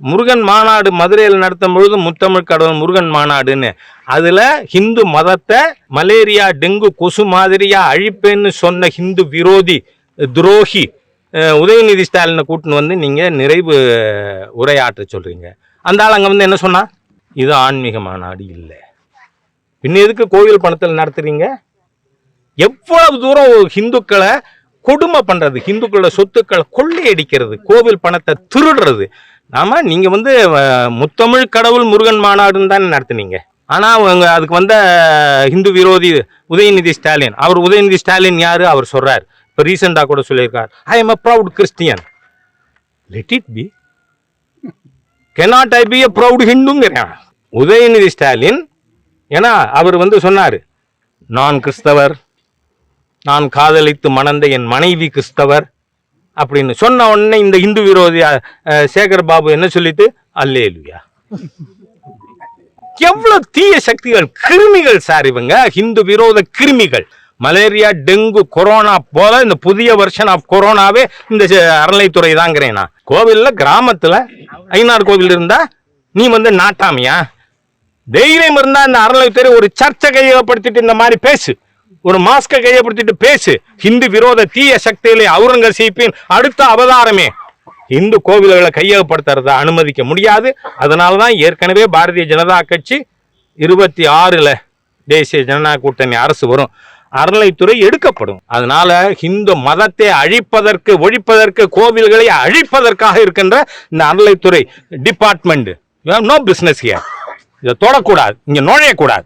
முருகன் மாநாடு மதுரையில் நடத்தும் பொழுது முத்தமிழ் கடவுள் முருகன் மாநாடுன்னு, அதுல ஹிந்து மதத்தை மலேரியா டெங்கு கொசு மாதிரியா அழிப்பேன்னு சொன்ன ஹிந்து விரோதி துரோகி உதயநிதி ஸ்டாலினை கூட்டின்னு வந்து நீங்க நிறைவு உரையாற்ற சொல்றீங்க. அந்த ஆள் அங்க வந்து என்ன சொன்னா, இது ஆன்மீக மாநாடு இல்லை, பின்ன எதுக்கு கோவில் பணத்தில் நடத்துறீங்க? எவ்வளவு தூரம் ஹிந்துக்களை கொடுமை பண்றது, ஹிந்துக்களோட சொத்துக்களை கொள்ளையடிக்கிறது, கோவில் பணத்தை திருடுறது. நாம நீங்க வந்து முத்தமிழ் கடவுள் முருகன் மாநாடுன்னு தானே நடத்துனீங்க. ஆனா அவங்க அதுக்கு வந்த ஹிந்து விரோதி உதயநிதி ஸ்டாலின், அவர் உதயநிதி ஸ்டாலின் யாரு அவர் சொல்றாரு, இப்போ ரீசெண்டா கூட சொல்லியிருக்கார், I am a proud Christian. let it be. cannot I be a proud Hinduங்கிறான் உதயநிதி ஸ்டாலின். ஏன்னா அவர் வந்து சொன்னாரு, நான் கிறிஸ்தவர், நான் காதலித்து மணந்த என் மனைவி கிறிஸ்தவர் அப்படின்னு சொன்ன உடனே இந்த இந்து விரோதி சேகர் பாபு என்ன சொல்லிட்டு, அல்லேலுயா. எவ்வளவு தீய சக்திகள், கிருமிகள் சார் இவங்க, ஹிந்து விரோத கிருமிகள். மலேரியா டெங்கு கொரோனா போல இந்த புதிய வெர்ஷன் ஆஃப் கொரோனாவே இந்த அறநிலைத்துறை தாங்கிறேன். நான் கோவில்ல கிராமத்துல ஐநார் கோவில் இருந்தா நீ வந்து நாட்டாமியா? தைரியம் இருந்தா இந்த அறநிலைத்துறை ஒரு சர்ச்சை கையகப்படுத்திட்டு இந்த மாதிரி பேசு, ஒரு மாஸ்கை கையப்படுத்திட்டு பேசு. ஹிந்து விரோத தீய சக்தியிலே அவுரங்கசீப்பின் அடுத்த அவதாரமே இந்து கோவில்களை கையகப்படுத்துறத அனுமதிக்க முடியாது. அதனாலதான் ஏற்கனவே பாரதிய ஜனதா கட்சி 26ல் தேசிய ஜனநாயக கூட்டணி அரசு வரும், அறநிலைத்துறை எடுக்கப்படும். அதனால ஹிந்து மதத்தை அழிப்பதற்கு, ஒழிப்பதற்கு, கோவில்களை அழிப்பதற்காக இருக்கின்ற இந்த அறநிலைத்துறை டிபார்ட்மெண்ட் நோ பிசினஸ் ஹியர். இதை தொடக்கூடாது, இங்க நுழையக்கூடாது.